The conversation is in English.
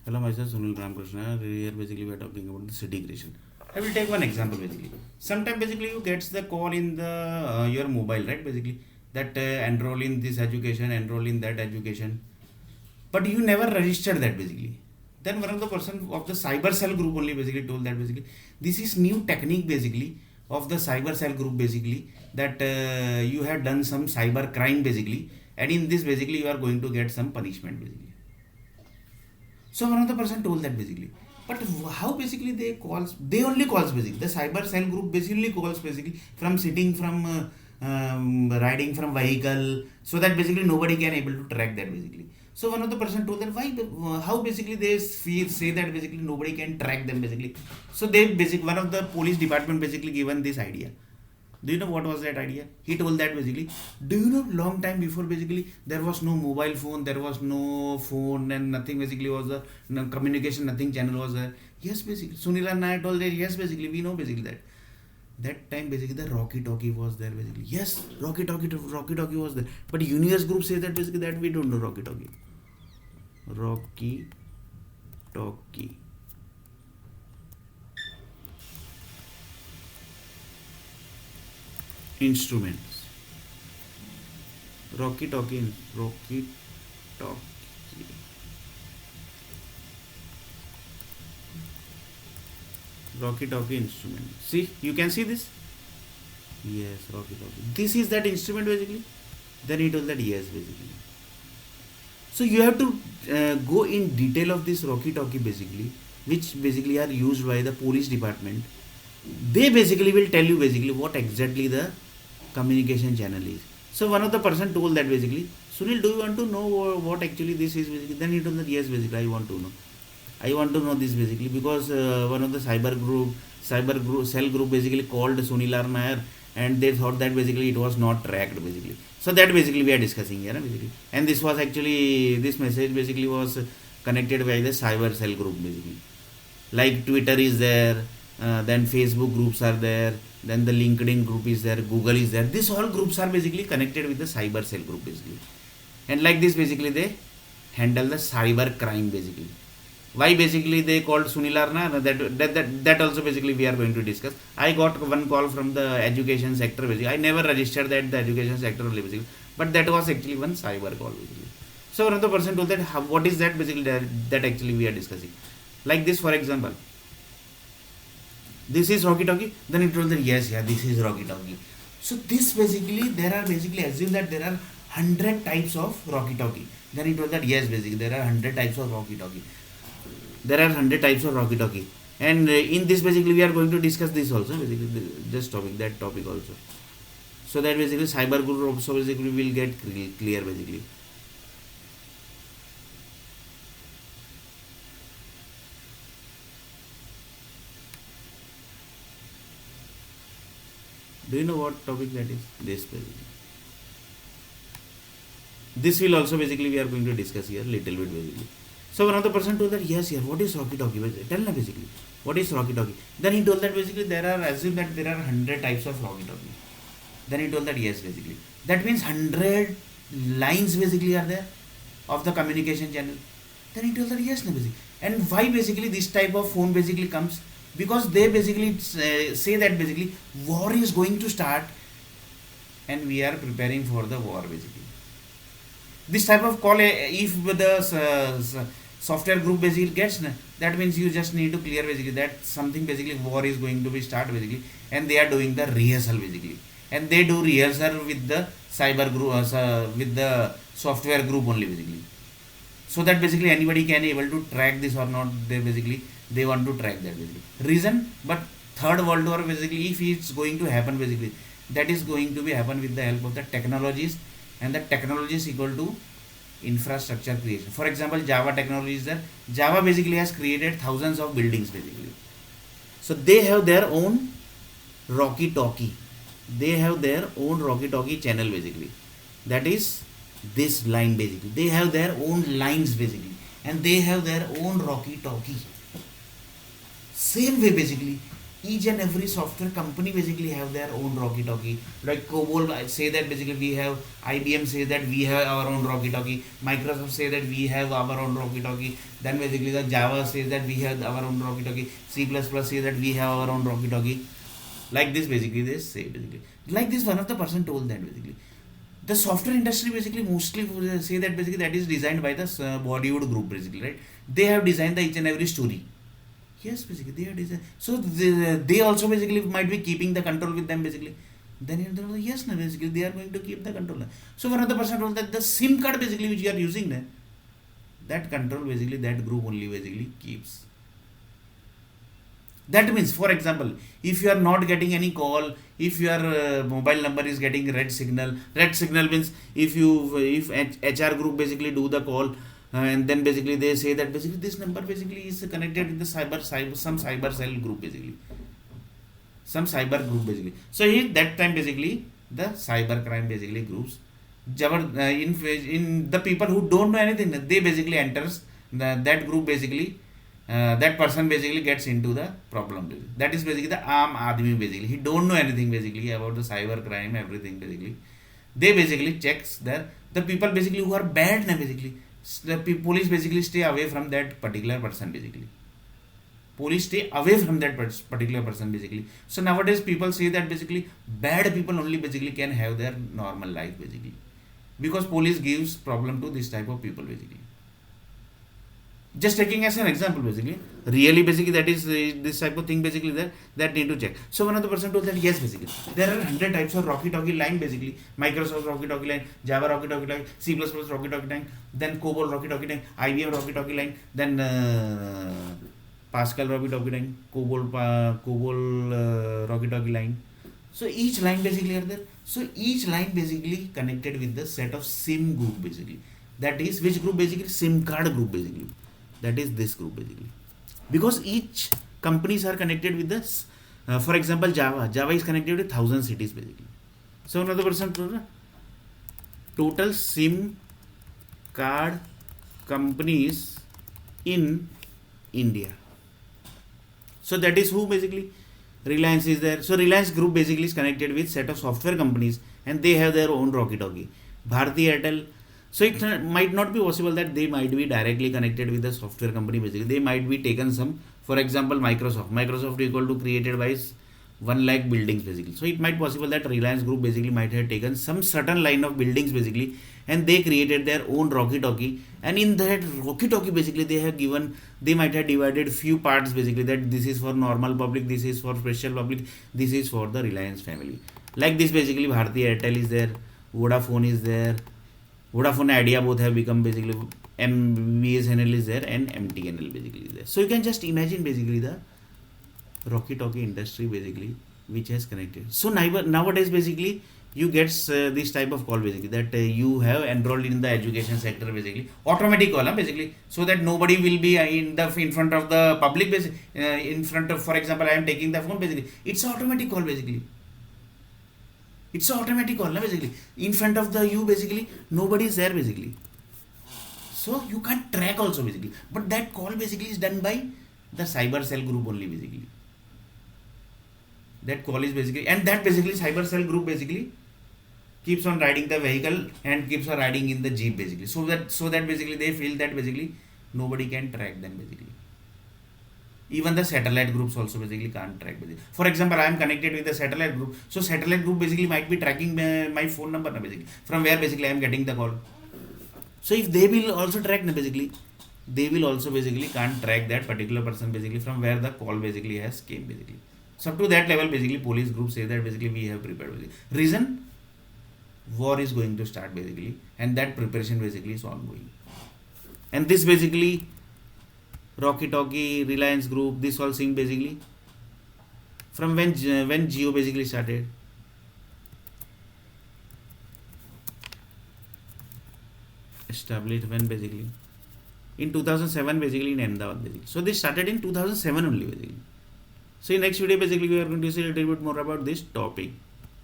Hello, myself Sunil Ramakrishna. Here basically we are talking about the city creation. I will take one example basically. Sometimes basically you gets the call in the your mobile, right? Basically that enroll in this education, enroll in that education, but you never registered that basically. Then one of the person of the cyber cell group only basically told that basically this is new technique basically of the cyber cell group basically that you have done some cyber crime basically, and in this basically you are going to get some punishment basically. So one of the person told that basically. But how basically they calls? They only calls basically. The cyber cell group basically calls basically from sitting from riding from vehicle, so that basically nobody can able to track that basically. So one of the person told that why how basically they say that basically nobody can track them basically. So they basically one of the police department basically given this idea. Do you know what was that idea? He told that basically, do you know long time before basically there was no mobile phone, there was no phone and nothing basically was the no communication, nothing channel was there. Yes, basically. Sunil and I told that yes, basically we know basically that. That time basically the Rocky Talkie was there basically. Yes, Rocky Talkie was there. But Universe Group say that basically that we don't know Rocky Talkie. Rocky Talkie. Instruments. Rocky Talkie. Rocky Talkie instrument. See, you can see this? Yes, Rocky Talkie. This is that instrument basically. Then he told that yes, basically. So you have to go in detail of this Rocky Talkie basically, which basically are used by the police department. They basically will tell you basically what exactly the communication channel is. So one of the person told that basically, Sunil, do you want to know what actually this is basically? Then he told that yes, basically I want to know. I want to know this basically because one of the cyber group cell group basically called Sunil R. Nair, and they thought that basically it was not tracked basically. So that basically we are discussing here basically. And this was actually this message basically was connected by the cyber cell group basically. Like Twitter is there, then Facebook groups are there, then the LinkedIn group is there, Google is there. These all groups are basically connected with the cyber cell group basically. And like this basically they handle the cyber crime basically. Why basically they called Sunil Arna? That also basically we are going to discuss. I got one call from the education sector basically. I never registered that the education sector only basically, but that was actually one cyber call basically. So one of the person told that what is that basically that actually we are discussing. Like this, for example, this is Rocky Talkie. Then it told that yes, yeah, this is Rocky Talkie. So this basically there are basically assume that there are 100 types of Rocky Talkie. Then it told that yes, basically there are 100 types of Rocky Talkie. There are 100 types of Rocky Talkie, and in this basically we are going to discuss this also basically this topic, that topic also, so that basically cyber group also basically will get clear basically. Do you know what topic that is? This basically. This will also basically we are going to discuss here little bit basically. So one of the person told that yes, here what is Rocky Talkie? Tell me basically what is Rocky Talkie. Then he told that basically there are assume that there are 100 types of Rocky Talkie. Then he told that yes, basically that means 100 lines basically are there of the communication channel. Then he told that yes, no basically. And why basically this type of phone basically comes? Because they basically say that basically war is going to start and we are preparing for the war basically. This type of call, if the software group basically gets, that means you just need to clear basically that something basically war is going to be start basically, and they are doing the rehearsal basically, and they do rehearsal with the cyber group with the software group only basically, so that basically anybody can able to track this or not. They want to track that basically reason. But third world war basically, if it's going to happen basically, that is going to be happen with the help of the technologies, and the technology is equal to infrastructure creation. For example, Java technology is there. Java basically has created thousands of buildings basically. So they have their own Rocky Talkie. They have their own Rocky Talkie channel basically. That is this line basically. They have their own lines basically, and they have their own Rocky Talkie. Same way basically, each and every software company basically have their own walkie talkie. Like Cobol say that basically we have, IBM say that we have our own walkie talkie, Microsoft say that we have our own walkie talkie, then basically the Java says that we have our own walkie talkie, C++ say that we have our own walkie talkie. Like this basically they say basically. Like this one of the person told that basically. The software industry basically mostly say that basically that is designed by the Bollywood group basically, right? They have designed the each and every story. Yes, basically they are designed. So they also basically might be keeping the control with them basically. Then yes, no, basically they are going to keep the control. So one of the person told that the SIM card basically which you are using, that control basically that group only basically keeps. That means, for example, if you are not getting any call, if your mobile number is getting red signal means if HR group basically do the call, and then basically they say that basically this number basically is connected with the some cyber cell group basically, some cyber group basically. So that time basically the cyber crime basically groups, in the people who don't know anything, they basically enters that group basically. That person basically gets into the problem basically. That is basically the Aam Aadmi basically. He don't know anything basically about the cyber crime, everything basically. They basically checks the people basically who are bad basically. The police basically stay away from that particular person basically. Police stay away from that particular person basically. So nowadays people say that basically bad people only basically can have their normal life basically, because police gives problem to this type of people basically. Just taking as an example basically, really basically that is this type of thing basically that need to check. So one of the person told that yes basically there are 100 types of walkie talkie line basically. Microsoft walkie talkie line, Java walkie talkie line, C++ walkie talkie line, then Cobol walkie talkie line, IBM walkie talkie line, then Pascal walkie talkie line, Cobol walkie talkie line. So each line basically are there. So each line basically connected with the set of SIM group basically. That is which group basically? SIM card group basically. That is this group basically. Because each companies are connected with this. For example, Java is connected with 1,000 cities basically. So another person total SIM card companies in India. So that is who basically. Reliance is there. So Reliance group basically is connected with set of software companies and they have their own walkie talkie. Bharti Airtel. So it might not be possible that they might be directly connected with the software company basically. They might be taken some, for example, Microsoft equal to created by 1 lakh buildings basically. So it might possible that Reliance group basically might have taken some certain line of buildings basically and they created their own walkie talkie, and in that walkie talkie basically they might have divided few parts basically, that this is for normal public, this is for special public, this is for the Reliance family. Like this basically Bharti Airtel is there, Vodafone is there, Vodafone Idea both have become basically, BSNL is there and MTNL basically is there. So you can just imagine basically the walkie talkie industry basically which has connected. So nowadays basically you get this type of call basically, that you have enrolled in the education sector basically, automatic call basically, so that nobody will be in front of the public basically, in front of, for example, I am taking the phone basically, it's automatic call basically. It's automatic call basically. In front of the you basically nobody is there basically. So you can't track also basically. But that call basically is done by the cyber cell group only basically. That call is basically, and that basically cyber cell group basically keeps on riding the vehicle and keeps on riding in the jeep basically. So that basically they feel that basically nobody can track them basically. Even the satellite groups also basically can't track basically. For example, I am connected with the satellite group. So satellite group basically might be tracking my phone number basically, from where basically I am getting the call. So if they will also track basically, they will also basically can't track that particular person basically from where the call basically has came basically. So up to that level basically police group say that basically we have prepared basically. Reason? War is going to start basically, and that preparation basically is ongoing. And this basically Walkie Talkie, Reliance Group, this all thing basically from when Jio basically started. Established when basically in 2007 basically in Ahmedabad basically. So they started in 2007 only basically. So in next video basically we are going to see a little bit more about this topic.